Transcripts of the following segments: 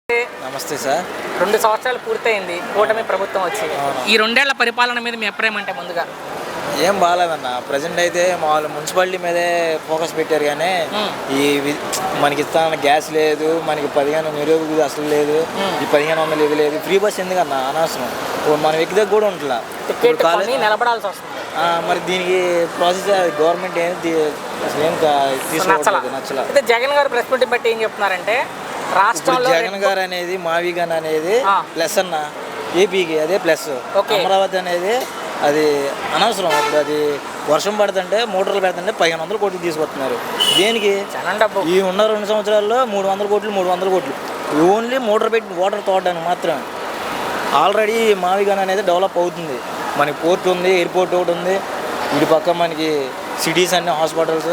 నమస్తే సార్. 2 సంవత్సరాలు పూర్తయింది కూటమి ప్రభుత్వం వచ్చి. ఈ 2 ఏళ్ల పరిపాలన మీద మీ అభిప్రాయం అంటే ముందుగా ఏం బాగాలేదన్న. ప్రజెంట్ అయితే మామూలు మున్సిపాలిటీ మీదే ఫోకస్ పెట్టారు కానీ మనకి ఇస్తాన గ్యాస్ లేదు, మనకి 15 నిరుద్యోగ అసలు లేదు, ఈ 1500 ఇది లేదు, ఫ్రీ బస్ ఎందుకన్నా అనవసరం. మనం వ్యక్తి దగ్గర కూడా ఉంటుందా నిలబడాల్సి వస్తుంది. మరి దీనికి ప్రాసెస్ గవర్నమెంట్ ఏంది అసలు ఏం తీసుకోవట్లేదు, నచ్చల. అయితే జగన్ గారు ప్రెస్ మీట్ బట్టి ఏం చెప్తున్నారంటే రాష్ట్రంలో జగన్ గారు అనేది మావిగన్ అనేది ప్లస్ అన్న, ఏపీకి అదే ప్లస్. అమరావతి అనేది అది అనవసరం. ఇప్పుడు అది వర్షం పడుతుంటే మోటార్లు పెడుతుంటే 1500 కోట్లు తీసుకొస్తున్నారు. దేనికి? ఈ ఉన్న 2 సంవత్సరాల్లో 300 కోట్లు ఓన్లీ మోటార్ పెట్టి వాటర్ తోడడానికి మాత్రమే. ఆల్రెడీ మావిగన్ అనేది డెవలప్ అవుతుంది. మనకి పోర్ట్ ఉంది, ఎయిర్పోర్ట్ ఒకటి ఉంది, ఇటు పక్క మనకి సిటీస్ అన్ని హాస్పిటల్స్.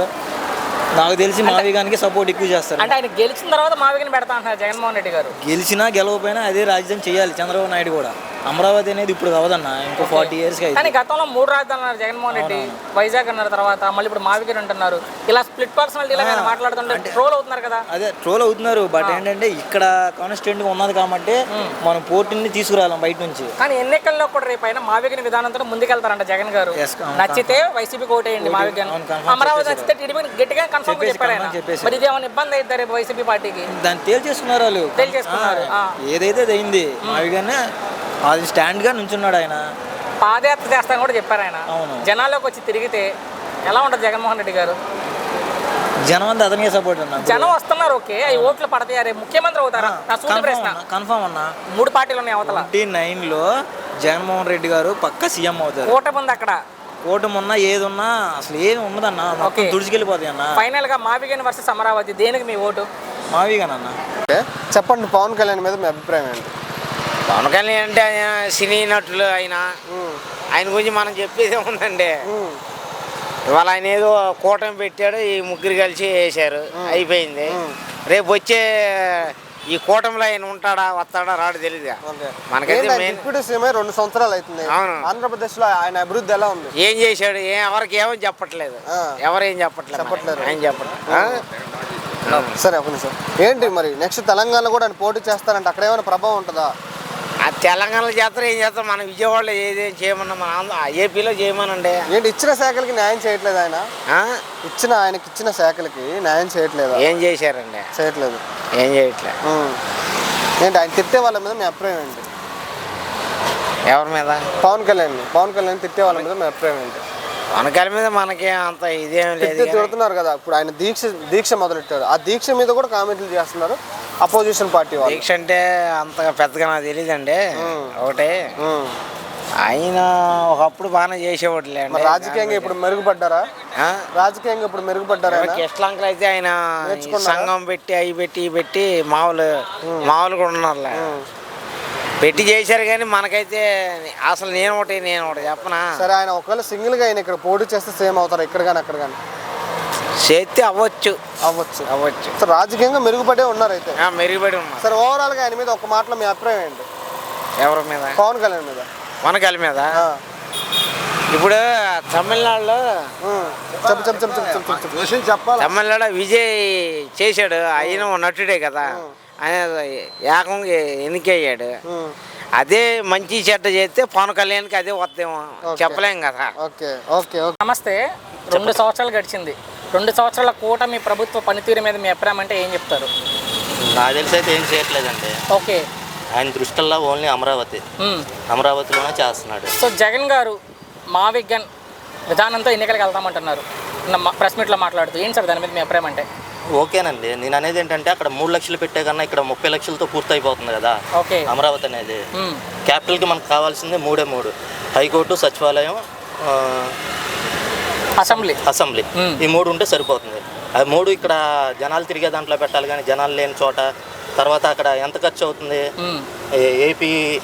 నాకు తెలిసి మావిగానికి సపోర్ట్ ఎక్కువ చేస్తారు. అంటే ఆయన గెలిచిన తర్వాత మావిగాని పెడతా అంటున్నారు జగన్మోహన్ రెడ్డి గారు. గెలిచినా గెలవకపోయినా అదే రాజధాని చేయాలి చంద్రబాబు నాయుడు కూడా. అమరావతి అనేది ఇప్పుడు కావదన్న, ఇంకో 40 years కానీ గతంలో 3 రాజధానులు అన్నారు జగన్మోహన్ రెడ్డి. వైజాగ్ అన్నారు, తర్వాత మళ్ళీ ఇప్పుడు మావిగాని అంటున్నారు. ఇలా స్ప్లిట్ పర్సనాలిటీ ఇలా మాట్లాడుతుంటే ట్రోల్ అవుతున్నారు కదా. అదే ట్రోల్ అవుతున్నారు. బట్ ఏంటంటే ఇక్కడ కాన్స్టిట్యూంట్ ఉన్నది కాబట్టి మనం పోర్టుని తీసుకురావాలి బయట నుంచి. కానీ ఎన్నికల్లో కూడా రేపు అయినా మావిగాని విధానంతో ముందుకెళ్తారంట జగన్ గారు. నచ్చితే వైసీపీకి ఓటేయండి మావిగాని, అమరావతి నచ్చితే టీడీపీ గట్టిగా కన్ఫర్మ్ చెప్పారు. మరి ఇది ఏమైనా ఇబ్బంది అవుతారు రేపు వైసీపీ పార్టీకి? దాన్ని తేల్చేసుకున్నారు వాళ్ళు. ఏదైతే అయింది మావిగానే అది స్టాండ్గా నుంచున్నాడు ఆయన. పాదయాత్ర చేస్తాను కూడా చెప్పారు ఆయన. జనాల్లోకి వచ్చి తిరిగితే ఎలా ఉంటుంది జగన్మోహన్ రెడ్డి గారు? జనం అంతా అతనికే సపోర్ట్ అన్న. జనం వస్తున్నారు, ఓకే. ఈ ఓట్లు పడతాయా? రేపు ముఖ్యమంత్రి అవుతారా? నా సూటి ప్రశ్న. కన్ఫర్మ్ అన్న. 3 పార్టీలు ఉన్నాయి అవతల. 29లో జగన్మోహన్ రెడ్డి గారు పక్క సీఎం అవుతారు. కూటమి ఉంది అక్కడ. కూటమి ఉన్నా ఏది ఉన్నా అసలు ఏది ఉండదన్న, తుడిచికెళ్ళిపోతాయి అన్న. ఫైనల్ గా మావిగాని వర్సెస్ అమరావతి, దేనికి మీ ఓటు? మావిగాని అన్న. చెప్పండి, పవన్ కళ్యాణ్ మీద మీ అభిప్రాయం ఏంటి? పవన్ కళ్యాణ్ అంటే ఆయన సినీ నటులు, ఆయన గురించి మనం చెప్పేది ఉందండి. ఇవాళ ఆయన ఏదో కూటమి పెట్టాడు, ఈ ముగ్గురు కలిసి వేసారు, అయిపోయింది. రేపు వచ్చే ఈ కూటమిలో ఆయన ఉంటాడా, వస్తాడా, రాడు తెలియదుగా మనకైతే. డిప్యూటీ సీఎం 2 సంవత్సరాలు అవుతుంది. ఆంధ్రప్రదేశ్ లో ఆయన అభివృద్ధి ఎలా ఉంది? ఏం చేశాడు? ఎవరికి ఏమో చెప్పట్లేదు. ఎవరేం చెప్పట్లేదు. ఆయన చెప్పట్లేదు. సరే, ఒక నిమిషం. ఏంటి మరి నెక్స్ట్ తెలంగాణలో కూడా ఆయన పోటీ చేస్తారంటే అక్కడ ఏమైనా ప్రభావం ఉంటుందా? ఆ తెలంగాణలో చేస్తారు, ఏం చేస్తారు? మన విజయవాడలో ఏదేం చేయమన్నా మన ఏపీలో చేయమనండి. ఏంటి ఇచ్చిన శాఖలకి న్యాయం చేయట్లేదు ఆయన? ఆయనకి ఇచ్చిన శాఖలకి న్యాయం చేయట్లేదు. ఏం చేశారండి? చేయట్లేదు. ఏం చేయట్లేదు. ఏంటి ఆయన తిట్టే వాళ్ళ మీద మీ అభిప్రాయం ఏంటి? ఎవరి మీద? పవన్ కళ్యాణ్ తిట్టే వాళ్ళ మీద మీ అభిప్రాయం ఏంటి? పవన్ కళ్యాణ్ మీద మనకి అంత ఇదేం లేదు. తిడుతున్నారు కదా, ఇప్పుడు ఆయన దీక్ష మొదలెట్టారు. ఆ దీక్ష మీద కూడా కామెంట్లు చేస్తున్నారు అపోజిషన్ పార్టీ వాళ్ళు. దీక్ష అంటే అంతగా పెద్దగా నాకు తెలియదండి. ఒకటే ఆయన ఒకప్పుడు బాగానే చేసేవాడులే. రాజకీయంగా ఇప్పుడు మెరుగుపడ్డారా? కృష్ణంకలు అయితే ఆయన సంఘం పెట్టి అవి పెట్టి మామూలు కూడా ఉన్నారులే. పెట్టి చేశారు కానీ మనకైతే అసలు నేను ఒకటి చెప్పనా. సరే, ఆయన ఒకవేళ సింగిల్ గా ఆయన ఇక్కడ పోటీ చేస్తే సేమ్ అవుతారు ఇక్కడ కానీ అక్కడ కానీ? చేస్తే అవ్వచ్చు. సో రాజకీయంగా మెరుగుపడే ఉన్నారు అయితే. మెరుగుపడి ఉన్నారు. సరే, ఓవరాల్ గా ఆయన మీద ఒక మాటలో మీ అభిప్రాయం ఏంటి? ఎవరి మీద? పవన్ కళ్యాణ్ మీద. పవన్ కళ్యాణ్ మీద ఇప్పుడు తమిళనాడులో తమిళనాడు విజయ్ చేశాడు. ఆయన నటుడే కదా, ఆయన ఏకంగా ఎన్నికయ్యాడు. అదే మంచి చెడ్డ చేస్తే పవన్ కళ్యాణ్కి అదే వద్దేమో చెప్పలేం కదా. నమస్తే. 2 సంవత్సరాలు గడిచింది. 2 సంవత్సరాల కూటమి ప్రభుత్వ పనితీరు మీద మీ అభిప్రాయం అంటే ఏం చెప్తారు? నాకు తెలిసి అయితే ఏం చేయట్లేదండి. ఓకే. ఆయన దృష్టిలో ఓన్లీ అమరావతిలోనే చేస్తున్నాడు. సో జగన్ గారు మావిగన్ విధానంతో ఎన్నికలకు వెళ్తామంటున్నారు, ప్రెస్ మీట్లో మాట్లాడుతూ. ఏంటి సార్ దాని మీద మీ అభిప్రాయం అంటే? ఓకేనండి. నేను అనేది ఏంటంటే అక్కడ 3 లక్షలు పెట్టే కన్నా ఇక్కడ 30 లక్షలతో పూర్తి అయిపోతుంది కదా అమరావతి అనేది. క్యాపిటల్కి మనకు కావాల్సింది 3 హైకోర్టు, సచివాలయం, అసెంబ్లీ. ఈ 3 ఉంటే సరిపోతుంది. అది 3 ఇక్కడ జనాలు తిరిగే దాంట్లో పెట్టాలి, కానీ జనాలు లేని చోట. తర్వాత అక్కడ ఎంత ఖర్చు అవుతుంది?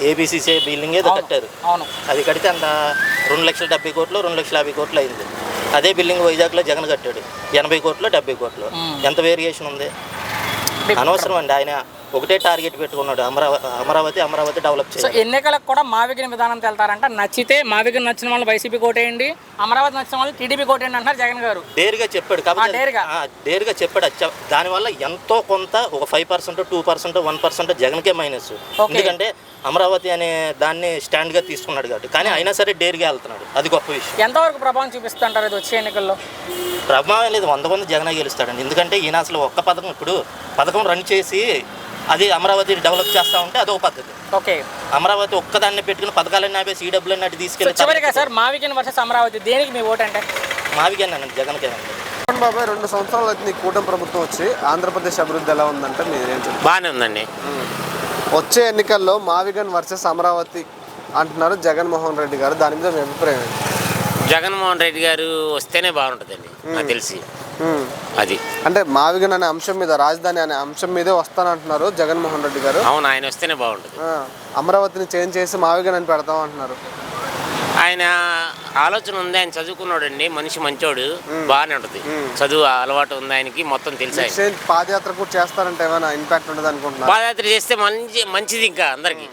ఏపీసీసీ బిల్డింగ్ ఏదో కట్టారు, అది కడితే అంత 2,70,00,000 కోట్లు 2,50,00,000 కోట్లు అయింది. అదే బిల్డింగ్ వైజాగ్లో జగన్ కట్టాడు 80 కోట్లు 70 కోట్లు. ఎంత వేరియేషన్ ఉంది? అనవసరం అండి. ఆయన ఒకటే టార్గెట్ పెట్టుకున్నాడు, అమరావతి డెవలప్ సో చేయాలి. ఎన్నికలకు కూడా మా విగ్రహ విధానం వెళ్తారంట. నచ్చితే మా విగ్రహం నచ్చిన వాళ్ళు వైసీపీ కోటేయండి, అమరావతి నచ్చిన వాళ్ళు టీడీపీ కోటేయండి అంటారు జగన్ గారు. డేర్గా చెప్పాడు కాబట్టి డేర్గా చెప్పాడు. దానివల్ల ఎంతో కొంత ఒక 5%, 2%, 1% జగన్కే మైనస్. ఎందుకంటే అమరావతి అనే దాన్ని స్టాండ్గా తీసుకున్నాడు కాబట్టి. కానీ అయినా సరే డేర్గా వెళ్తున్నాడు, అది గొప్ప విషయం. ఎంతవరకు ప్రభావం చూపిస్తుంటారు ఇది వచ్చే ఎన్నికల్లో? ప్రభావం లేదు, 100 జగనే గెలుస్తాడండి. ఎందుకంటే ఈయన అసలు ఒక్క పథకం రన్ చేసి అది అమరావతి డెవలప్ చేస్తా ఉంటే అదొక పద్ధతి. ఓకే, అమరావతి ఒక్కదాన్ని పెట్టుకుని పథకాలన్నీ ఆపేసి ఈడబ్ల్యూ అన్నట్టు తీసుకెళ్ళి చివరిగా సార్ మావిగన్ వర్సెస్ అమరావతి దేనికి మీ ఓటు అంటే? మావికేనండి, జగన్కేనండి. బాబాయ్ 2 సంవత్సరాలు అయితే కూటమి ప్రభుత్వం వచ్చి ఆంధ్రప్రదేశ్ అభివృద్ధి ఎలా ఉందంటే మీరేం చెప్తారు? బాగానే ఉందండి. వచ్చే ఎన్నికల్లో మావిగన్ వర్సెస్ అమరావతి అంటున్నారు జగన్మోహన్ రెడ్డి గారు, దాని మీద మీ అభిప్రాయం ఏంటి? జగన్మోహన్ రెడ్డి గారు వస్తేనే బాగుంటుందండి నాకు తెలిసి. అది అంటే మావిగన్ అనే అంశం మీద, రాజధాని అనే అంశం మీదే వస్తానంటున్నారు జగన్మోహన్ రెడ్డి గారు. అవును, ఆయన వస్తేనే బాగుంటుంది. అమరావతిని చేంజ్ చేసి మావిగన్ అని పెడతాం అంటున్నారు. ఆయన ఆలోచన ఉంది, ఆయన చదువుకున్నాడు అండి, మనిషి మంచోడు, బాగానే ఉంటుంది. చదువు అలవాటు ఉంది ఆయనకి, మొత్తం తెలుసు. పాదయాత్ర కూడా చేస్తారంటే ఏమైనా ఇంపాక్ట్ ఉండదు అనుకుంటున్నారు? పాదయాత్ర చేస్తే మంచిది ఇంకా అందరికి.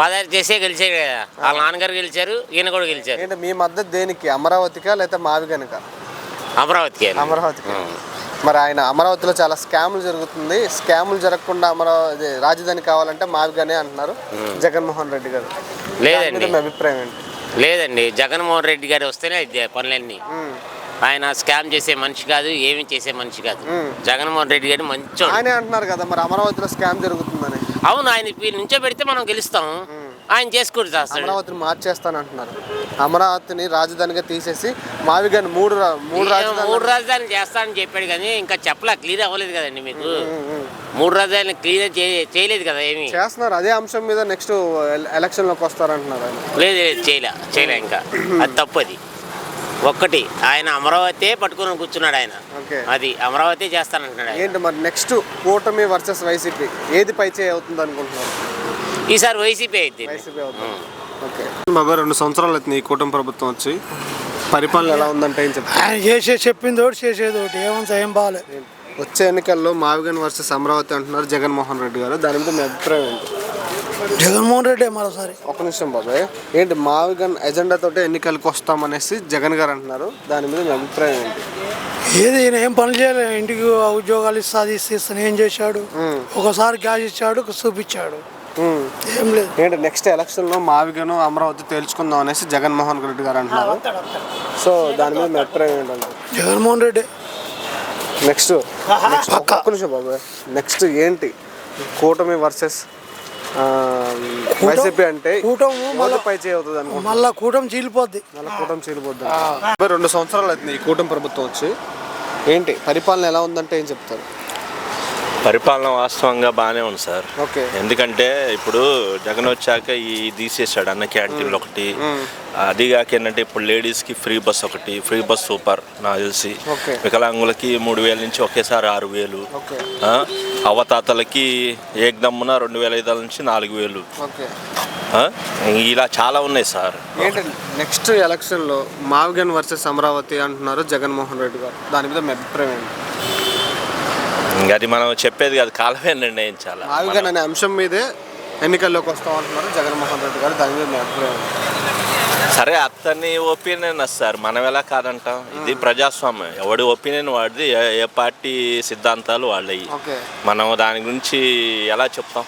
పాదయాత్ర చేసే గెలిచారు కదా, వాళ్ళ నాన్నగారు గెలిచారు, ఈయన కూడా గెలిచారు. అంటే మీ మద్దతు దేనికి, అమరావతికా లేకపోతే మావిగన్కా? అమరావతికి. మరి ఆయన అమరావతిలో చాలా స్కాములు జరుగుతుంది, స్కాములు జరగకుండా అమరావతి రాజధాని కావాలంటే మావిగనే అంటున్నారు జగన్మోహన్ రెడ్డి గారు. లేదండి, మీ అభిప్రాయం ఏంటి? లేదండి, జగన్మోహన్ రెడ్డి గారు వస్తేనే పనులన్నీ. ఆయన స్కామ్ చేసే మనిషి కాదు, ఏమి చేసే మనిషి కాదు. జగన్మోహన్ రెడ్డి గారు మంచి ఆయనే అంటున్నారు కదా మరి అమరావతిలో స్కామ్ జరుగుతుందని. అవును, ఆయన నుంచో పెడితే మనం గెలుస్తాం, ఆయన చేసుకుంటూ చేస్తాడు. అమరావతిని మార్చేస్తానంటున్నారు, అమరావతిని రాజధానిగా తీసేసి మావిగన్ మూడు రాజధాని చేస్తానని చెప్పాడు కానీ ఇంకా చెప్పలా, క్లియర్ అవ్వలేదు కదండి మీకు. 3 రాజధానులు క్లియర్ చేయలేదు కదా, ఏమి చేస్తున్నారు. అదే అంశం మీద నెక్స్ట్ ఎలక్షన్లోకి వస్తారంటున్నారు ఆయన. లేదు, చేయలే ఇంకా. అది తప్పు. అది ఒక్కటి ఆయన అమరావతి పట్టుకుని కూర్చున్నాడు ఆయన. అది అమరావతి చేస్తానంటున్నాడు. ఏంటి మరి నెక్స్ట్ కూటమి వర్సెస్ వైసీపీ ఏది పై చేయి అవుతుంది అనుకుంటున్నారు? ఈసారి వైసీపీ అయితే. ఓకే బాబా, 2 సంవత్సరాలు అవుతుంది ఈ కూటమి ప్రభుత్వం వచ్చి, పరిపాలన ఎలా ఉందంటే ఏం చెప్తారు? ఆయన చెప్పింది ఒకటి చేసేది ఒకటి, ఏం బాగాలేదు. వచ్చే ఎన్నికల్లో మావిగన్ వర్సెస్ అమరావతి అంటున్నారు జగన్మోహన్ రెడ్డి గారు, దాని మీద మీ అభిప్రాయం ఏంటి? జగన్మోహన్ రెడ్డి మరోసారి. ఒక నిమిషం బాబాయ్, ఏంటి మావిగన్ ఎజెండా తోటి ఎన్నికలకు వస్తామనేసి జగన్ గారు అంటున్నారు, దాని మీద మీ అభిప్రాయం ఏంటి? ఈయన ఏం పనులు చేయలేదు, ఇంటికి ఉద్యోగాలు ఇస్తాను ఏం చేశాడు? ఒకసారి గ్యాస్ ఇచ్చాడు, చూపించాడు, ఏం లేదు. ఏంటి నెక్స్ట్ ఎలక్షన్ లో మావిగను అమరావతి తేల్చుకుందాం అనేసి జగన్మోహన్ రెడ్డి గారు అంటున్నారు, సో దాని మీద మీ అభిప్రాయం ఏంటంటే? జగన్మోహన్ రెడ్డి నెక్స్ట్ ఒక్క నిమిషం బాబాయ్, నెక్స్ట్ ఏంటి కూటమి వర్సెస్ వైసీపీ అంటే పై చేయవుతుంది అనుకో, మళ్ళా కూటమి చీలిపోద్ది. 2 సంవత్సరాలు అవుతుంది ఈ కూటమి ప్రభుత్వం వచ్చి, ఏంటి పరిపాలన ఎలా ఉందంటే ఏం చెప్తారు? పరిపాలన వాస్తవంగా బాగానే ఉంది సార్. ఓకే, ఎందుకంటే ఇప్పుడు జగన్ వచ్చాక ఈ తీసేసాడు అన్న క్యాంటీన్లు ఒకటి, అదిగాక ఏంటంటే ఇప్పుడు లేడీస్కి ఫ్రీ బస్ ఒకటి, ఫ్రీ బస్ సూపర్ నాకు తెలిసి. వికలాంగులకి 3,000 నుంచి ఒకేసారి 6,000, అవతాతలకి ఏకదమ్మున 2,500 నుంచి 4,000, ఇలా చాలా ఉన్నాయి సార్. ఏంటి నెక్స్ట్ ఎలక్షన్లో మావిగన్ వర్సెస్ అమరావతి అంటున్నారు జగన్మోహన్ రెడ్డి గారు, దాని మీద మీ అభిప్రాయం ఏంటి? అది మనం చెప్పేది కాదు, కాలమే నిర్ణయించాలి. మావిగన్ అనే అంశం మీదే ఎన్నికల్లోకి వస్తాం అంటున్నారు జగన్మోహన్ రెడ్డి గారు, దాని మీద మీ అభిప్రాయం? సరే, అతని ఒపీనియన్ సార్, మనం ఎలా కాదంటాం? ఇది ప్రజాస్వామ్యం, ఎవడి ఒపీనియన్ వాడిది, ఏ పార్టీ సిద్ధాంతాలు వాళ్ళవి. మనం దాని గురించి ఎలా చెప్తాం?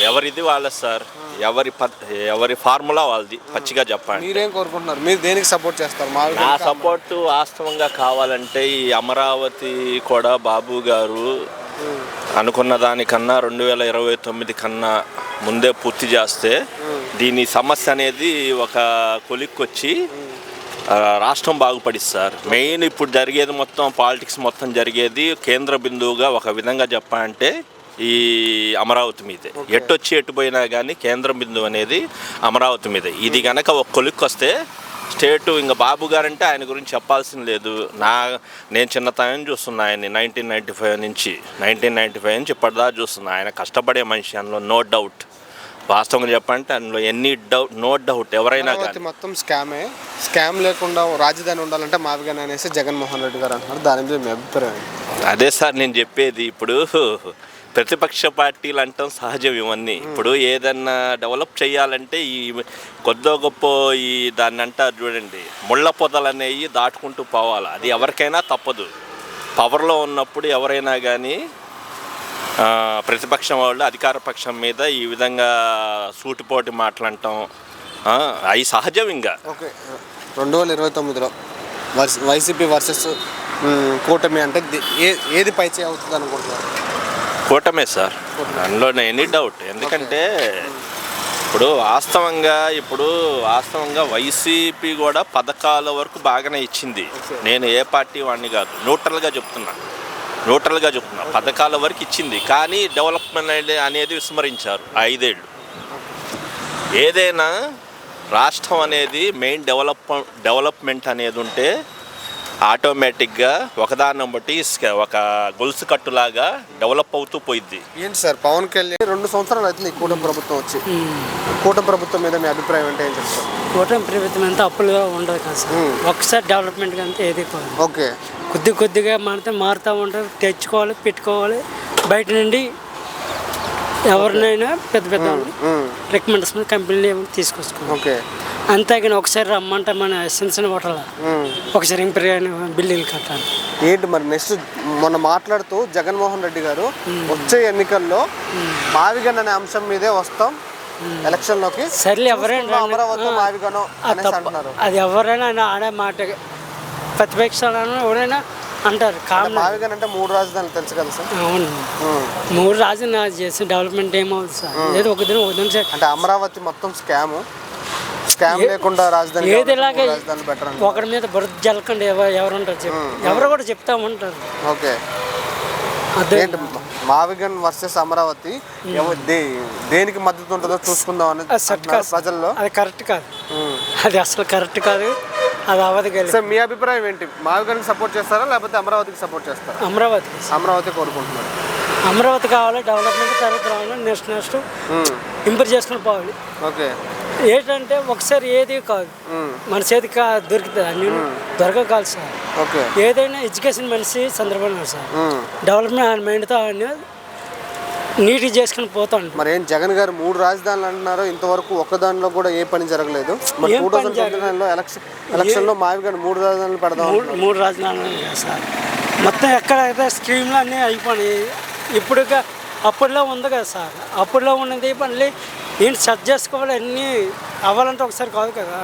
ఎవరిది వాళ్ళది సార్, ఎవరి ఫార్ములా వాళ్ళది, పచ్చిగా చెప్పండి. మీరేం కోరుకుంటున్నారు? మీరు దేనికి సపోర్ట్ చేస్తారు? నా సపోర్టు వాస్తవంగా కావాలంటే ఈ అమరావతి కూడా బాబు గారు అనుకున్న దానికన్నా 2029 కన్నా ముందే పూర్తి చేస్తే దీని సమస్య అనేది ఒక కొలిక్కొచ్చి రాష్ట్రం బాగుపడిస్తుంది సార్. మెయిన్ ఇప్పుడు జరిగేది మొత్తం పాలిటిక్స్ మొత్తం జరిగేది కేంద్ర బిందువుగా ఒక విధంగా చెప్పాలంటే ఈ అమరావతి మీదే. ఎట్టొచ్చి ఎట్టుపోయినా కానీ కేంద్ర బిందువు అనేది అమరావతి మీదే. ఇది కనుక ఒక కొలిక్కి వస్తే స్టేటు ఇంకా బాబు గారంటే ఆయన గురించి చెప్పాల్సిన లేదు. నేను చిన్నతనం చూస్తున్నా ఆయన్ని 1995 నుంచి ఇప్పటిదాకా చూస్తున్నా. ఆయన కష్టపడే మనిషి, అందులో నో డౌట్. వాస్తవంగా చెప్పంటే అందులో ఎన్ని డౌట్, నో డౌట్ ఎవరైనా అమరావతి కానీ మొత్తం స్కామ్ లేకుండా రాజధాని ఉండాలంటే మావిగానే అనేసి జగన్మోహన్ రెడ్డి గారు అంటున్నారు. దాని మీద మీ అభిప్రాయం ఏంటి? అదే సార్ నేను చెప్పేది. ఇప్పుడు ప్రతిపక్ష పార్టీలు అంటాం సహజం ఇవన్నీ. ఇప్పుడు ఏదన్నా డెవలప్ చేయాలంటే ఈ కొద్దో గొప్ప ఈ దాన్ని అంటారు చూడండి, ముళ్ళ పొదలు అనేవి దాటుకుంటూ పోవాలి. అది ఎవరికైనా తప్పదు. పవర్లో ఉన్నప్పుడు ఎవరైనా కానీ ప్రతిపక్షం వాళ్ళు అధికార పక్షం మీద ఈ విధంగా సూటిపోటి మాట్లాడటం అవి సహజం. ఇంకా ఓకే, 2029లో వైసీపీ వర్సెస్ కూటమి అంటే ఏది పైచే అవుతుంది అనుకుంటున్నారు? కూటమే సార్, అందులో ఎనీ డౌట్. ఎందుకంటే ఇప్పుడు వాస్తవంగా వైసీపీ కూడా పథకాల వరకు బాగానే ఇచ్చింది. నేను ఏ పార్టీ వాడిని కాదు, న్యూట్రల్గా చెప్తున్నా. పథకాల వరకు ఇచ్చింది, కానీ డెవలప్మెంట్ అనేది విస్మరించారు 5 ఏళ్ళు. ఏదైనా రాష్ట్రం అనేది మెయిన్ డెవలప్మెంట్ అనేది ఉంటే ఆటోమేటిక్గా ఒకదాన్ని బట్టి ఒక గొలుసు కట్టులాగా డెవలప్ అవుతూ పోయిద్ది. ఏంటి సార్, పవన్ కళ్యాణ్ 2 సంవత్సరాలు అవుతుంది కూటమి ప్రభుత్వం వచ్చి. కూటమి ప్రభుత్వం మీద మీ అభిప్రాయం అంటే ఏం చెప్తారు? కూటమి ప్రభుత్వం అంతా అప్పులుగా ఉండదు కదా సార్. ఒకసారి డెవలప్మెంట్ అంతా ఏది కాదు. ఓకే, కొద్దిగా మారుతూ ఉంటారు. తెచ్చుకోవాలి, పెట్టుకోవాలి. బయట నుండి ఎవరినైనా పెద్ద రికమెండేషన్ కంపెనీలు ఏమైనా తీసుకొచ్చుకోవాలి. ఓకే, అంతేగాని ఒకసారి రమ్మంటే మన ఎసెన్షన్ హోటల్ ఒకసారి ఇంప్రూవ్ అయిన బిల్డింగ్లు కట్టాలి. ఏంటి మరి నెక్స్ట్? మొన్న మాట్లాడుతూ జగన్మోహన్ రెడ్డి గారు వచ్చే ఎన్నికల్లో మావిగన్ అనే అంశం మీదే వస్తాం ఎలక్షన్లోకి, సర్లే ఎవరైనా అమరావతి మావిగనో అనేసి అంటున్నారు. అది ఎవరైనా ఆడే మాట ప్రతిపక్షాలను ఎవరైనా అంటారు. మావిగన్ అంటే 3 రాజధానులు తెలుసు కదా సార్? అవును, 3 రాజధానులు చేసి డెవలప్మెంట్ ఏమవుతుంది సార్? ఏదో ఒక దినం సార్. అంటే అమరావతి మొత్తం స్కామ్ లేకుండా రాజధాని ఏది ఇలాగే ఒకరి మీద బురద జల్లకండి ఎవరు ఉంటారు చెప్పు, ఎవరు కూడా చెప్తా ఉంటారు. ఓకే, ఏంటి మావిగన్ వర్సెస్ అమరావతి దేనికి మద్దతు ఉంటుందో చూసుకుందాం అని ప్రజల్లో. అది కరెక్ట్ కాదు, అది అసలు కరెక్ట్ కాదు, అది అవ్వదు. సార్ మీ అభిప్రాయం ఏంటి? మావిగన్కి సపోర్ట్ చేస్తారా లేకపోతే అమరావతికి సపోర్ట్ చేస్తారా? అమరావతి కోరుకుంటున్నారు. అమరావతి కావాలి, డెవలప్మెంట్ తర్వాత రావాలి, నెక్స్ట్ ఇంప్రూవ్ చేసుకుని పోవాలి. ఓకే, ఏంటంటే ఒకసారి ఏది కాదు మన చేతికి దొరుకుతుంది, అన్ని దొరకకాదు సార్. ఓకే, ఏదైనా ఎడ్యుకేషన్ మనిషి సందర్భంగా సార్ డెవలప్మెంట్ ఆయన మైండ్తో ఆయన నీట్గా చేసుకుని పోతాను. మరి ఏం జగన్ గారు 3 రాజధానులు అంటున్నారు, ఇంతవరకు ఒక్క దానిలో కూడా ఏ పని జరగలేదు. మరి 2029లో ఎలక్షన్లో మావిగన్ 3 రాజధానులు పెడదాం. 3 రాజధానులు సార్ మొత్తం ఎక్కడైతే స్కీమ్లు అన్నీ అయిపోయినాయి. ఇప్పుడు అప్పట్లో ఉంది కదా సార్, అప్పట్లో ఉన్నది మళ్ళీ ఏంటి సెట్ చేసుకోవాలి, అన్నీ అవ్వాలంటే ఒకసారి కాదు కదా.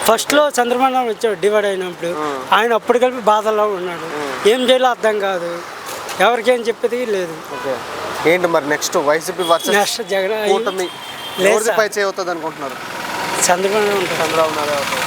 ఫస్ట్లో చంద్రబాబు నాయుడు వచ్చాడు డివైడ్ అయినప్పుడు, ఆయన అప్పుడు కలిపి బాధల్లో ఉన్నాడు. ఏం చేయాలో అర్థం కాదు, ఎవరికేం చెప్పేది లేదు. ఓకే, ఏంటి మరి నెక్స్ట్ వైసీపీ వర్సెస్ జగన్ కూటమి పై చేయవుతుంది అనుకుంటున్నారు? చంద్రబాబు నాయుడు.